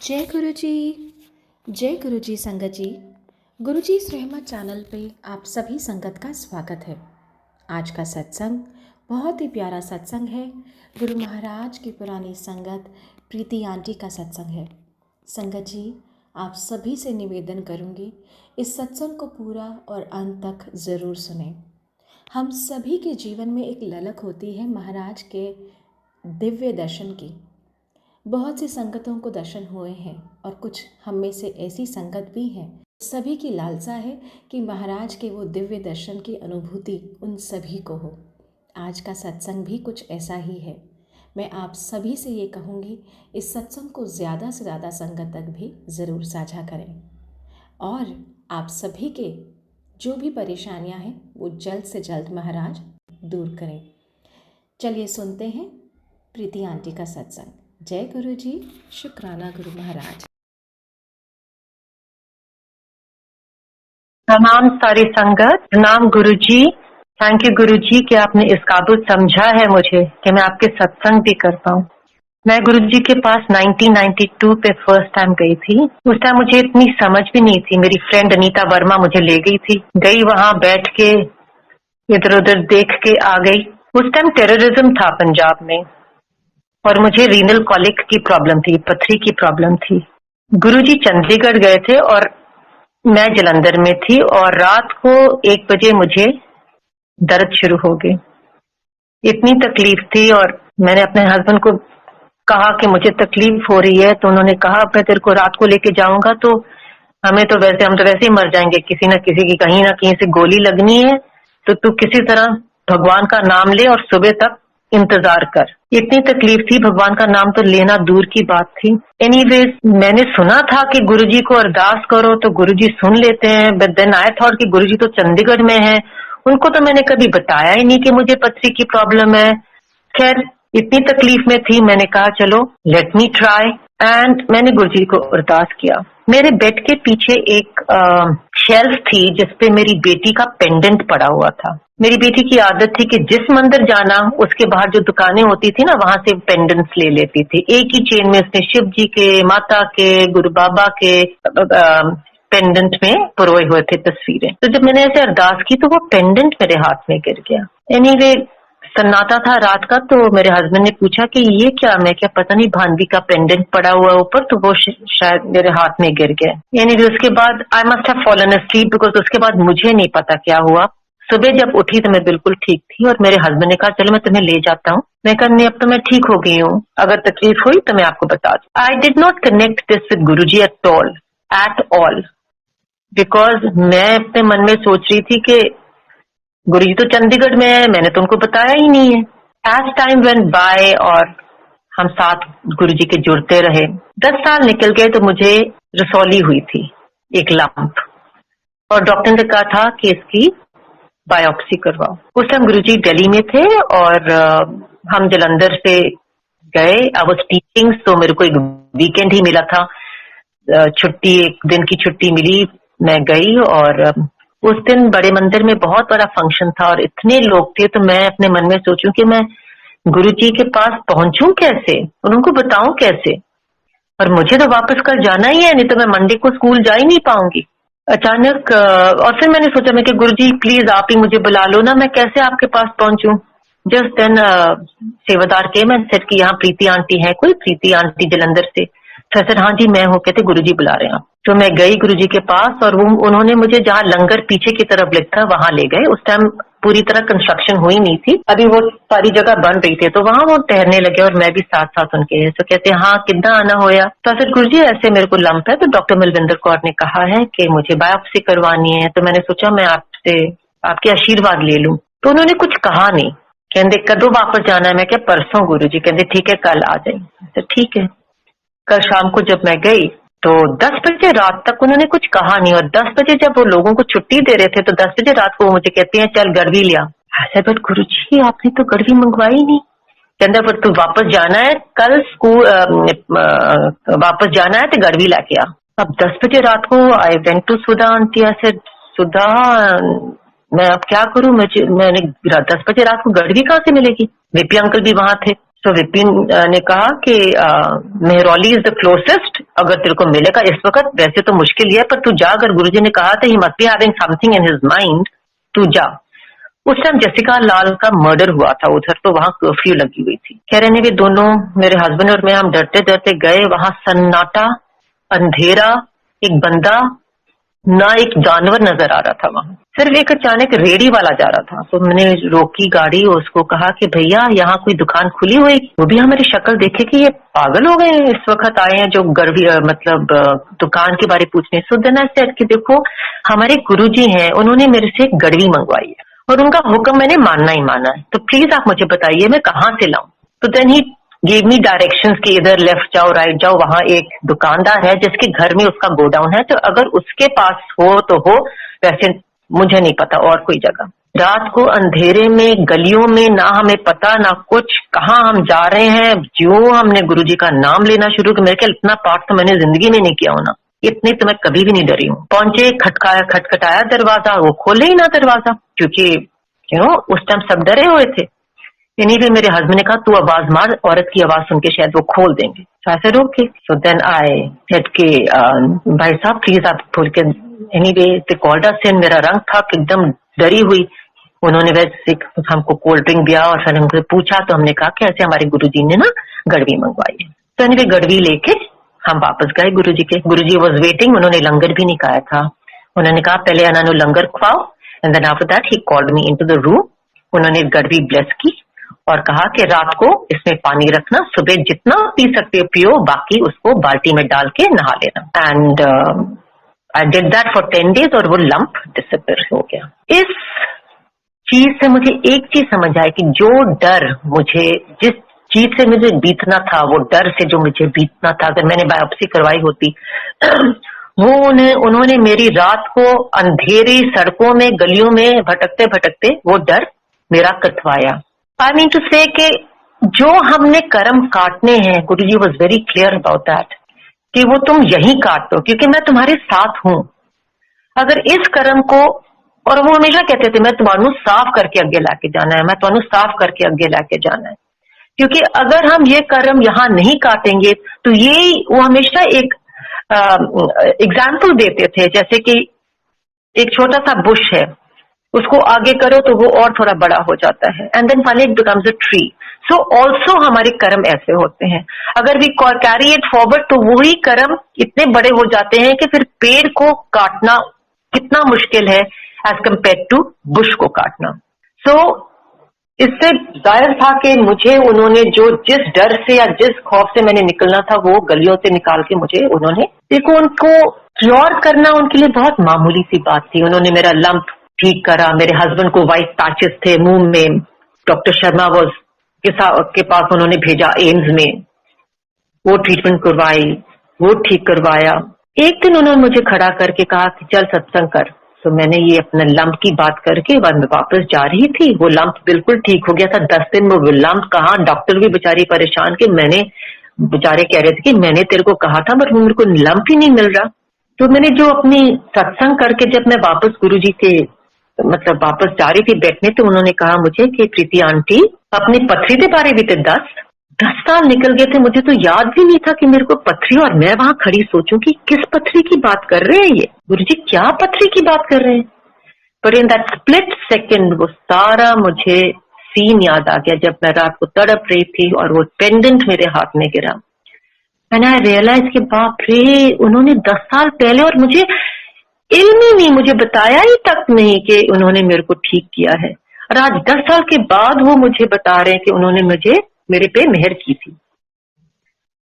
जय गुरु जी। जय गुरु जी संगत जी। गुरु जी रहमत चैनल पे आप सभी संगत का स्वागत है। आज का सत्संग बहुत ही प्यारा सत्संग है। गुरु महाराज की पुरानी संगत प्रीति आंटी का सत्संग है। संगत जी, आप सभी से निवेदन करूँगी इस सत्संग को पूरा और अंत तक ज़रूर सुनें। हम सभी के जीवन में एक ललक होती है महाराज के दिव्य दर्शन की। बहुत सी संगतों को दर्शन हुए हैं और कुछ हम में से ऐसी संगत भी हैं। सभी की लालसा है कि महाराज के वो दिव्य दर्शन की अनुभूति उन सभी को हो। आज का सत्संग भी कुछ ऐसा ही है। मैं आप सभी से ये कहूँगी, इस सत्संग को ज़्यादा से ज़्यादा संगत तक भी ज़रूर साझा करें और आप सभी के जो भी परेशानियाँ हैं वो जल्द से जल्द महाराज दूर करें। चलिए सुनते हैं प्रीति आंटी का सत्संग। जय गुरु जी। शुक्राना गुरु महाराज। प्रणाम सारी संगत, प्रणाम गुरु जी। थैंक यू गुरु जी कि आपने इस काबिल समझा है मुझे कि मैं आपके सत्संग भी कर पाऊँ। मैं गुरु जी के पास 1992 पे फर्स्ट टाइम गई थी। उस टाइम मुझे इतनी समझ भी नहीं थी। मेरी फ्रेंड अनीता वर्मा मुझे ले गई थी। गई वहां बैठ के इधर उधर देख के आ गई। उस टाइम टेररिज्म था पंजाब में और मुझे रीनल कॉलिक की प्रॉब्लम थी, पथरी की प्रॉब्लम थी। गुरुजी चंडीगढ़ गए थे और मैं जलंधर में थी और रात को 1 बजे मुझे दर्द शुरू हो गई। इतनी तकलीफ थी और मैंने अपने हस्बैंड को कहा कि मुझे तकलीफ हो रही है, तो उन्होंने कहा मैं तेरे को रात को लेके जाऊंगा तो हम तो वैसे ही मर जाएंगे, किसी न किसी की कहीं ना कहीं से गोली लगनी है, तो तू किसी तरह भगवान का नाम ले और सुबह तक इंतजार कर। इतनी तकलीफ थी, भगवान का नाम तो लेना दूर की बात थी। एनीवेज मैंने सुना था कि गुरुजी को अरदास करो तो गुरुजी सुन लेते हैं, बट देन आई थॉट कि गुरुजी तो चंडीगढ़ में है, उनको तो मैंने कभी बताया ही नहीं कि मुझे पथरी की प्रॉब्लम है। खैर इतनी तकलीफ में थी, मैंने कहा चलो लेट मी ट्राई एंड मैंने गुरुजी को अरदास किया। मेरे बेड के पीछे एक शेल्फ थी जिसपे मेरी बेटी का पेंडेंट पड़ा हुआ था। मेरी बेटी की आदत थी कि जिस मंदिर जाना उसके बाहर जो दुकानें होती थी ना, वहां से पेंडेंट्स ले लेती थी। एक ही चेन में उसने शिव जी के, माता के, गुरु बाबा के पेंडेंट में पुरोए हुए थे तस्वीरें। तो जब मैंने ऐसे अरदास की तो वो पेंडेंट मेरे हाथ में गिर गया। एनीवे सन्नाटा था रात का, तो मेरे हस्बैंड ने पूछा कि ये क्या, मैं क्या पता नहीं, भानवी का पेंडेंट पड़ा हुआ ऊपर, तो वो शायद मेरे हाथ में गिर गया। यानी उसके बाद I must have fallen asleep, because उसके बाद मुझे नहीं पता क्या हुआ। सुबह जब उठी तो मैं बिल्कुल ठीक थी और मेरे हस्बैंड ने कहा चलो मैं तुम्हें ले जाता हूँ। मैं कहा नहीं, अब तो मैं ठीक हो गई हूँ, अगर तकलीफ हुई तो मैं आपको बता दूँ। I did not connect this with Guruji at all, because मैं अपने मन में सोच रही थी कि गुरुजी तो चंडीगढ़ में है, मैंने तो उनको बताया ही नहीं है। एज टाइम वेंट बाय और हम साथ गुरुजी के जुड़ते रहे। 10 साल निकल गए तो मुझे रसौली हुई थी, एक लंप, और डॉक्टर ने कहा था कि इसकी बायोप्सी करवाओ। उस टाइम गुरुजी दिल्ली में थे और हम जलंधर से गए। आई वाज टीचिंग, तो मेरे को एक वीकेंड ही मिला था, छुट्टी, एक दिन की छुट्टी मिली। मैं गई और उस दिन बड़े मंदिर में बहुत बड़ा फंक्शन था और इतने लोग थे, तो मैं अपने मन में सोचूं कि मैं गुरुजी के पास पहुंचूं कैसे और उनको बताऊं कैसे, और मुझे तो वापस कल जाना ही है, नहीं तो मैं मंडे को स्कूल जा ही नहीं पाऊंगी। अचानक और फिर मैंने सोचा मैं कि गुरुजी प्लीज आप ही मुझे बुला लो ना, मैं कैसे आपके पास पहुंचूं। जस्ट देन सेवादार के मैं सेट कि यहाँ प्रीति आंटी है कोई, प्रीति आंटी जलंधर से। सर हाँ जी मैं हूँ, कहते गुरुजी बुला रहे हैं आप। तो मैं गई गुरुजी के पास और उन्होंने मुझे जहाँ लंगर पीछे की तरफ लिखा वहां ले गए। उस टाइम पूरी तरह कंस्ट्रक्शन हुई नहीं थी, अभी वो सारी जगह बन रही थी, तो वहां वो ठहरने लगे और मैं भी साथ साथ उनके। तो कहते हाँ कितना आना होया। तो फिर गुरुजी ऐसे मेरे को लंप है, तो डॉक्टर मलविंदर कौर ने कहा है कि मुझे बायोप्सी करवानी है। तो मैंने सोचा मैं आपसे आपके आशीर्वाद ले लूं। तो उन्होंने कुछ कहा नहीं, कहते कदों वापस जाना है। मैं क्या परसों। गुरुजी कहते ठीक है कल आ जाए। तो ठीक है। कल शाम को जब मैं गई तो 10 बजे रात तक उन्होंने कुछ कहा नहीं, और 10 बजे जब वो लोगों को छुट्टी दे रहे थे तो 10 बजे रात को वो मुझे कहते हैं चल गड़वी लिया। ऐसे बट गुरुजी आपने तो गड़वी मंगवाई नहीं। कहता फिर तू वापस जाना है कल स्कूल, वापस जाना है तो गड़वी लाके आ। अब 10 बजे रात को I went to Sudha aunty. ऐसे सुधा मैं अब क्या करूं, मैंने 10 बजे रात को गड़वी कहाँ से मिलेगी। विपी अंकल भी वहां थे। तो विपिन ने कहा कि मेहरौली इज द क्लोजेस्ट, अगर तेरे को मिलेगा इस वक्त, वैसे तो मुश्किल ही है, पर तू जा, अगर गुरुजी ने कहा था he must be having something in his mind, तू जा। उस टाइम जसिका लाल का मर्डर हुआ था उधर, तो वहां कर्फ्यू लगी हुई थी। कह रहे भी दोनों, मेरे हस्बैंड और मैं, हम डरते डरते गए वहां, सन्नाटा, अंधेरा, एक बंदा ना एक जानवर नजर आ रहा था वहां, सिर्फ एक अचानक रेडी वाला जा रहा था। तो मैंने रोकी गाड़ी, उसको कहा कि भैया यहाँ कोई दुकान खुली हुई। वो भी हमारी शक्ल देखे कि ये पागल हो गए हैं, इस वक्त आए हैं जो गड़वी मतलब दुकान के बारे पूछने। सो देन आई सेड कि देखो हमारे गुरुजी हैं, उन्होंने मेरे से एक गड़वी मंगवाई है और उनका हुक्म मैंने मानना ही माना है, तो प्लीज आप मुझे बताइए मैं कहाँ से लाऊं। तो then he give me directions कि इधर लेफ्ट जाओ राइट जाओ, वहां एक दुकानदार है जिसके घर में उसका गोडाउन है, तो अगर उसके पास हो तो हो, वैसे मुझे नहीं पता और कोई जगह। रात को अंधेरे में गलियों में, ना हमें पता ना कुछ, कहाँ हम जा रहे हैं, जो हमने गुरुजी का नाम लेना शुरू किया, मेरे ख्याल इतना पाठ तो मैंने जिंदगी में नहीं किया होना, इतनी तो मैं कभी भी नहीं डरी हूँ। पहुंचे, खटखटाया दरवाजा, वो खोले ही ना दरवाजा, क्योंकि उस टाइम सब डरे हुए थे। यानी भी मेरे हस्बैंड ने कहा तू आवाज मार, औरत की आवाज सुन के शायद वो खोल देंगे, तो ऐसे रोके। सो देन आई सेड के भाई साहब प्लीज आप खोल के, एनीवे दे कॉल्ड अस इन। मेरा रंग था एकदम डरी हुई। उन्होंने वैसे हमको कोल्ड ड्रिंक दिया और फिर हमसे पूछा, तो हमने कहा कि ऐसे हमारे गुरुजी ने ना गड़वी मंगवाई है। तो एनीवे गड़वी लेके हम वापस गए गुरुजी के। गुरुजी वाज वेटिंग, उन्होंने लंगर भी नहीं खाया था। उन्होंने कहा पहले अनानु लंगर खुआओ, and then after that he called me into the room. उन्होंने गड़वी ब्लेस की और कहा कि रात को इसमें पानी रखना, सुबह जितना पी सकते हो पियो, बाकी उसको बाल्टी में डाल के नहा लेना। And I did that for 10 days और वो लंप डिसअपीयर हो गया। इस चीज से मुझे एक चीज समझ आई कि जो डर मुझे, जिस चीज से मुझे बीतना था, वो डर से जो मुझे बीतना था, अगर मैंने बायोप्सी करवाई होती वो उन्होंने मेरी रात को अंधेरी सड़कों में गलियों में भटकते भटकते वो डर मेरा कटवाया। आई मीन टू से कि जो हमने कर्म काटने हैं, Guruji was very clear about that, कि वो तुम यही काट दो, क्योंकि मैं तुम्हारे साथ हूं। अगर इस कर्म को, और वो हमेशा कहते थे मैं तुम्हारू साफ करके अगे लाके जाना है, मैं तुम्हारू साफ करके अगे लाके जाना है, क्योंकि अगर हम ये कर्म यहाँ नहीं काटेंगे तो ये, वो हमेशा एक एग्जाम्पल देते थे, जैसे कि एक छोटा सा बुश है, उसको आगे करो तो वो और थोड़ा बड़ा हो जाता है, and then finally it becomes a tree. So also हमारे कर्म ऐसे होते हैं, अगर वी कैरी इट फॉरवर्ड तो वही कर्म इतने बड़े हो जाते हैं कि फिर पेड़ को काटना कितना मुश्किल है एज कम्पेयर टू बुश को काटना। सो इससे जाहिर था कि मुझे उन्होंने जो जिस डर से या जिस खौफ से मैंने निकलना था, वो गलियों से निकाल के मुझे उन्होंने, देखो उनको क्योर करना उनके लिए बहुत मामूली सी बात थी। उन्होंने मेरा लंप ठीक करा, मेरे हस्बैंड को वाइट पैचेस थे मुंह में, डॉक्टर शर्मा वाज के पास उन्होंने भेजा एम्स में, वो ट्रीटमेंट करवाई, वो ठीक करवाया। एक दिन उन्होंने मुझे खड़ा करके कहा कि चल सत्संग कर। तो मैंने ये अपना लंप की बात करके बाद में वापस जा रही थी, वो लंप बिल्कुल ठीक हो गया था 10 दिन में। वो लंप कहा, डॉक्टर भी बेचारी परेशान कि मैंने, बेचारे कह रहे थे कि मैंने तेरे को कहा था बट मेरे को लंप ही नहीं मिल रहा। तो मैंने जो अपनी सत्संग करके जब मैं वापस गुरुजी के मतलब वापस जा रही थी बैठने, तो उन्होंने कहा मुझे कि प्रीति आंटी अपनी पथरी के बारे भी 10 साल निकल गए थे, मुझे तो याद भी नहीं था कि मेरे को पथरी, और मैं वहां खड़ी सोचूं कि किस पथरी की बात कर रहे हैं ये गुरुजी, क्या पथरी की बात कर रहे हैं। पर इन दैट स्प्लिट सेकंड वो सारा मुझे सीन याद आ गया, जब मैं रात को तड़प रही थी और वो पेंडेंट मेरे हाथ में गिरा। एंड आई रियलाइज कि बाप रे, उन्होंने 10 साल पहले, और मुझे इल्म ही नहीं, मुझे बताया ही तक नहीं कि उन्होंने मेरे को ठीक किया है, और आज 10 साल के बाद वो मुझे बता रहे हैं कि उन्होंने मुझे, मेरे पे मेहर की थी।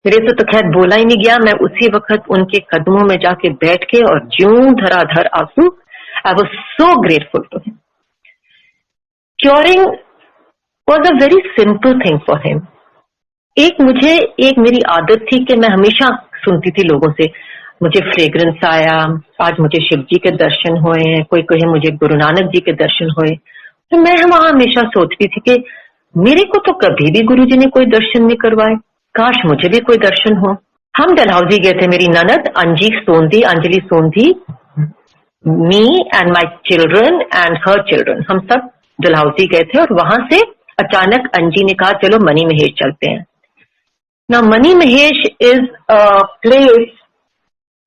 मेरे से तो खैर बोला ही नहीं गया। मैं उसी वक्त उनके कदमों में जाके बैठ के और ज्यों धराधर आंसू, I was so grateful to him. Curing was a very simple thing for him. एक मेरी आदत थी कि मैं हमेशा सुनती थी लोगों से, मुझे फ्रेग्रेंस आया, आज मुझे शिव जी के दर्शन हुए हैं, कोई कहे मुझे गुरु नानक जी के दर्शन हुए। तो मैं वहां हमेशा सोचती थी कि मेरे को तो कभी भी गुरुजी ने कोई दर्शन नहीं करवाए, काश मुझे भी कोई दर्शन हो। हम डलहौजी गए थे, मेरी ननद Anjali Sondhi, me and my children and her children, हम सब डलहौजी गए थे, और वहां से अचानक अंजी ने कहा चलो मनी महेश चलते हैं। ना Mani Mahesh is a place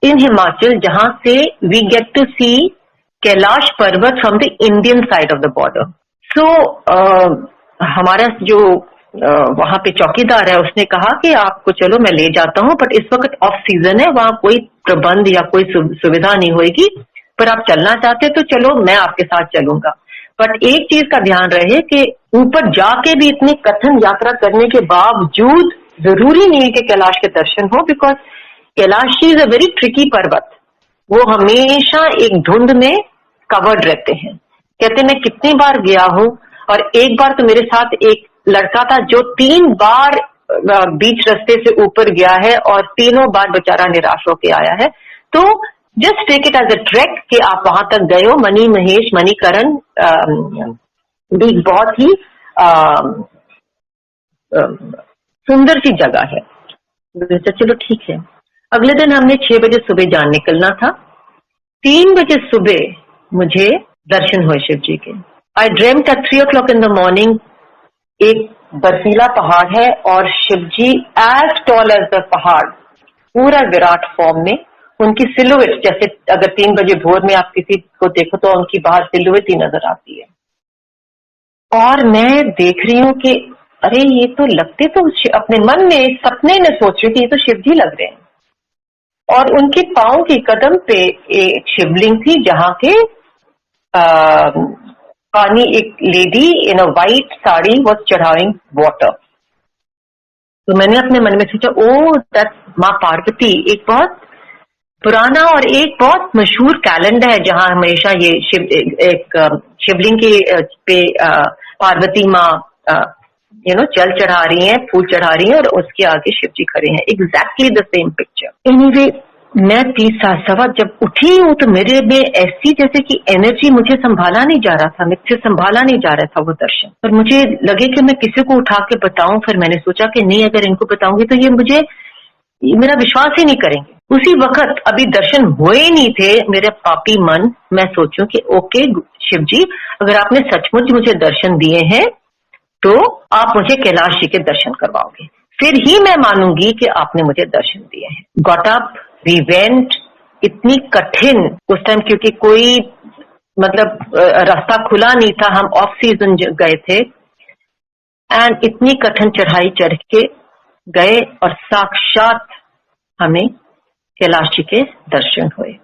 in Himachal जहां से we get to see Kailash Parvat from the Indian side of the border. So हमारा जो वहां पे चौकीदार है उसने कहा कि आपको चलो मैं ले जाता हूं, बट इस वक्त ऑफ सीजन है, वहां कोई प्रबंध या कोई सुविधा नहीं होगी, पर आप चलना चाहते तो चलो मैं आपके साथ चलूंगा। बट एक चीज का ध्यान रहे कि ऊपर जाके भी इतनी कठिन यात्रा करने के बावजूद जरूरी नहीं है कि कैलाश के दर्शन हो, because Kailash is a very tricky पर्वत। वो हमेशा एक धुंध में कवर्ड रहते हैं। कहते मैं कितनी बार गया हूं, और एक बार तो मेरे साथ एक लड़का था जो 3 बार बीच रास्ते से ऊपर गया है और तीनों बार बेचारा निराश होके आया है। तो just take it as a track कि आप वहां तक गए हो। मनी महेश मणिकरण भी बहुत ही सुंदर सी जगह है। तो चलो ठीक है। अगले दिन हमने 6 बजे सुबह जान निकलना था। 3 बजे सुबह मुझे दर्शन हुए शिव जी के। I dreamed at 3 o'clock in the morning. एक बर्फीला पहाड़ है और Shiv ji as tall as the पहाड़, पूरा विराट फॉर्म में। उनकी सिलुएट, जैसे अगर 3 बजे भोर में आप किसी को देखो तो उनकी बाहर सिलुएट ही नजर आती है। और मैं देख रही हूं कि अरे ये तो लगते तो अपने मन में सपने में सोच रही थी ये तो शिव जी लग रहे हैं। और उनके पांव की कदम पे एक शिवलिंग थी जहां के पानी एक lady in a white sari was चढ़ाइंग वाटर। तो मैंने अपने मन में सोचा ओ दैट माँ पार्वती। एक बहुत पुराना और एक बहुत मशहूर कैलेंडर है जहां हमेशा ये शिवलिंग के पे पार्वती माँ जल चढ़ा रही हैं, फूल चढ़ा रही हैं और उसके आगे शिव जी खड़े हैं। Exactly the same picture. Anyway मैं 30 जब उठी हूं तो मेरे में ऐसी जैसे कि एनर्जी, मुझे संभाला नहीं जा रहा था, मुझसे संभाला नहीं जा रहा था वो दर्शन। और मुझे लगे कि मैं किसी को उठा के बताऊं। फिर मैंने सोचा कि नहीं, अगर इनको बताऊंगी तो ये मेरा विश्वास ही नहीं करेंगे। उसी वक्त अभी दर्शन हुए ही नहीं थे। मेरे पापी मन, मैं सोचूं कि ओके शिव जी, अगर आपने सचमुच मुझे दर्शन दिए हैं तो आप मुझे कैलाश जी के दर्शन करवाओगे, फिर ही मैं मानूंगी कि आपने मुझे दर्शन दिए हैं। Got up, we went. इतनी कठिन उस टाइम, क्योंकि कोई रास्ता खुला नहीं था, हम ऑफ सीजन गए थे। एंड इतनी कठिन चढ़ाई चढ़ के गए और साक्षात हमें कैलाश जी के दर्शन हुए।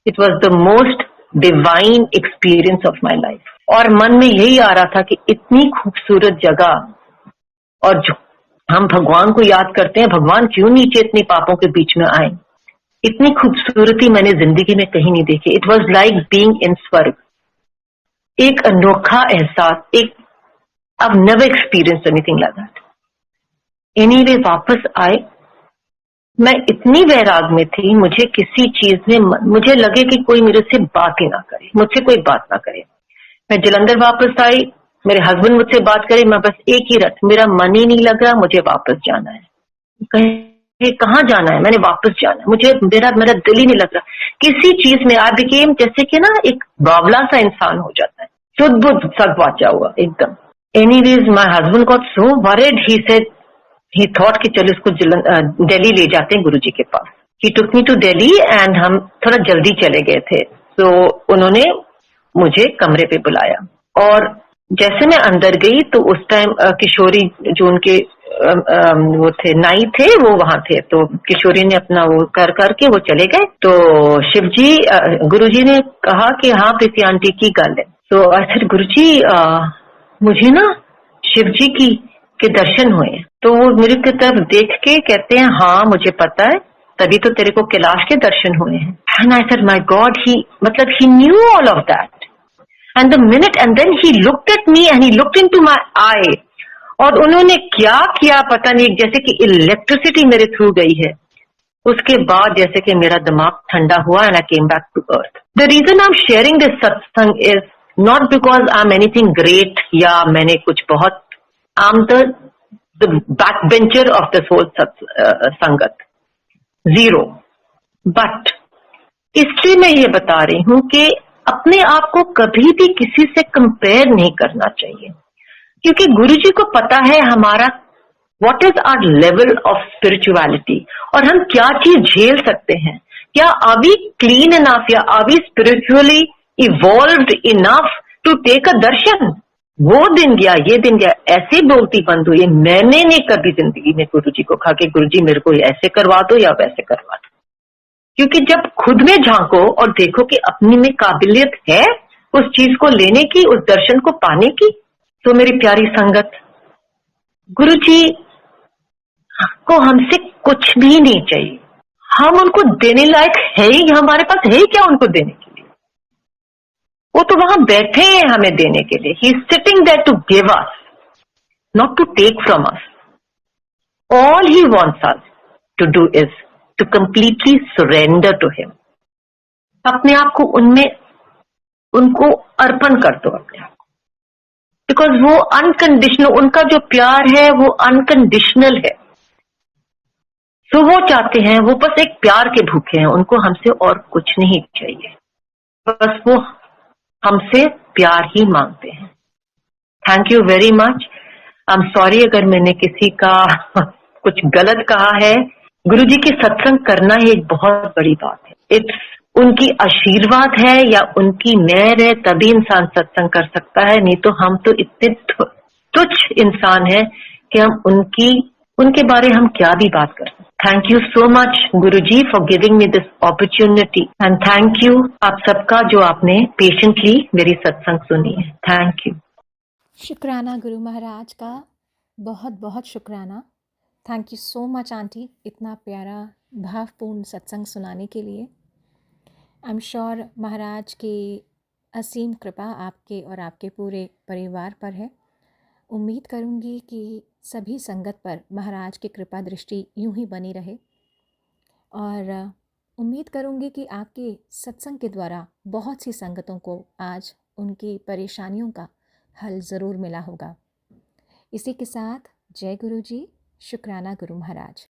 It was the most divine experience of my life. और मन में यही आ रहा था कि इतनी खूबसूरत जगह, और जो हम भगवान को याद करते हैं, भगवान क्यों नीचे इतने पापों के बीच में आए। इतनी खूबसूरती मैंने जिंदगी में कहीं नहीं देखी। It was like being in स्वर्ग। एक अनोखा एहसास, एक I've never experienced anything like that. Anyway, वापस आए। मैं इतनी वैराग में थी, मुझे किसी चीज में मुझे लगे कि कोई मेरे से बात ही ना करे, मुझसे कोई बात ना करे। मैं जलंधर वापस आई, मेरे हस्बैंड मुझसे बात करे, मैं बस एक ही रट, मेरा मन ही नहीं लग रहा, मुझे वापस जाना है। कहे कहाँ जाना है? मैंने वापस जाना है, मुझे मेरा दिल ही नहीं लग रहा किसी चीज में। आई बिकेम जैसे कि ना एक बावला सा इंसान हो जाता है, शुद्ध बुद्ध सब वाचा हुआ एकदम। Anyways, my husband got so worried. He said he thought कि चलो इसको दिल्ली ले जाते हैं गुरुजी के पास। He took me to Delhi and हम थोड़ा जल्दी चले गए थे। तो उन्होंने मुझे कमरे पे बुलाया और जैसे मैं अंदर गई तो उस टाइम किशोरी जो उनके वो थे, नाई थे, वो वहां थे। तो किशोरी ने अपना वो कर करके वो चले गए। तो शिवजी गुरुजी ने कहा कि हाँ प्रीति आंटी की गल है। तो फिर गुरुजी मुझे ना शिव जी के दर्शन हुए। तो वो मेरे की तरफ देख के कहते हैं हाँ मुझे पता है, तभी तो तेरे को कैलाश के दर्शन हुए हैं। And I said my God, he knew all of that. And the minute and then he looked at me and he looked into my eye. और उन्होंने क्या किया पता नहीं, जैसे कि इलेक्ट्रिसिटी मेरे थ्रू गई है। उसके बाद जैसे कि मेरा दिमाग ठंडा हुआ and I came back to earth. The reason I am sharing this satsang is not because I'm anything great या मैंने कुछ बहुत, I'm the backbencher of this whole संगत, zero. But इसलिए मैं ये बता रही हूं कि अपने आप को कभी भी किसी से कंपेयर नहीं करना चाहिए। क्योंकि गुरुजी को पता है हमारा what is our level of spirituality, और हम क्या चीज झेल सकते हैं, क्या आर वी क्लीन इनफ या are we spiritually evolved enough to take a darshan. वो दिन गया, ये दिन गया, ऐसे बोलती बंद हुई। मैंने नहीं कभी जिंदगी में गुरुजी को कहा कि गुरुजी मेरे को ऐसे करवा दो या वैसे करवा दो, क्योंकि जब खुद में झांको और देखो कि अपनी में काबिलियत है उस चीज को लेने की, उस दर्शन को पाने की। तो मेरी प्यारी संगत, गुरुजी को हमसे कुछ भी नहीं चाहिए, हम उनको देने लायक है ही, हमारे पास है ही क्या उनको देने के लिए। वो तो वहां बैठे हैं हमें देने के लिए। He is sitting there to give us, not to take from us. All he wants us to do is to completely surrender to him. अपने आप को उनमें उनको अर्पण कर दो अपने आप को, बिकॉज वो अनकंडीशनल, उनका जो प्यार है वो अनकंडीशनल है। तो वो चाहते हैं, वो बस एक प्यार के भूखे हैं, उनको हमसे और कुछ नहीं चाहिए, बस वो हमसे प्यार ही मांगते हैं। Thank you very much. I am sorry अगर मैंने किसी का कुछ गलत कहा है। गुरुजी की सत्संग करना ही एक बहुत बड़ी बात है। इट्स उनकी आशीर्वाद है या उनकी मेहर है, तभी इंसान सत्संग कर सकता है। नहीं तो हम तो इतने तुच्छ इंसान हैं कि हम उनके बारे हम क्या भी बात कर सकते। Thank you so much Guruji for giving me this opportunity, and thank you आप सबका जो आपने पेशेंटली मेरी सत्संग सुनी है। Thank you. शुक्राना गुरु महाराज का, बहुत बहुत शुक्राना। Thank you so much aunty, इतना प्यारा भावपूर्ण सत्संग सुनाने के लिए। आई एम श्योर महाराज की असीम कृपा आपके और आपके पूरे परिवार पर है। उम्मीद करूंगी कि सभी संगत पर महाराज की कृपा दृष्टि यूं ही बनी रहे, और उम्मीद करूंगी कि आपके सत्संग के द्वारा बहुत सी संगतों को आज उनकी परेशानियों का हल ज़रूर मिला होगा। इसी के साथ जय गुरु जी, शुक्राना गुरु महाराज।